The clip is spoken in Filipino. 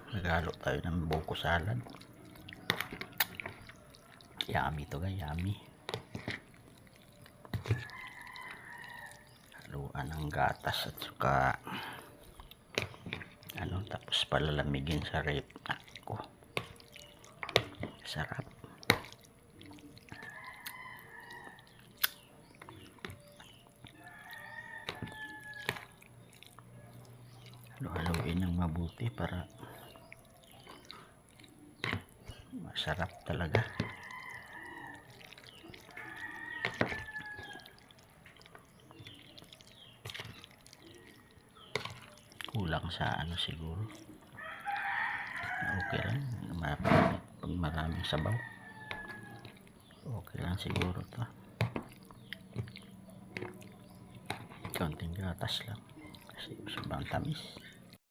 Naghalo tayo ng buko salad. Yummy to guys, yummy. Haluan ng gatas at saka tapos palalamigin sa rep. Ako, sarap. Haluin ng mabuti para masarap talaga. Kulang sa siguro. Okay lang. Pag maraming sabaw, okay lang siguro to. Konting gatas lang kasi sobrang tamis.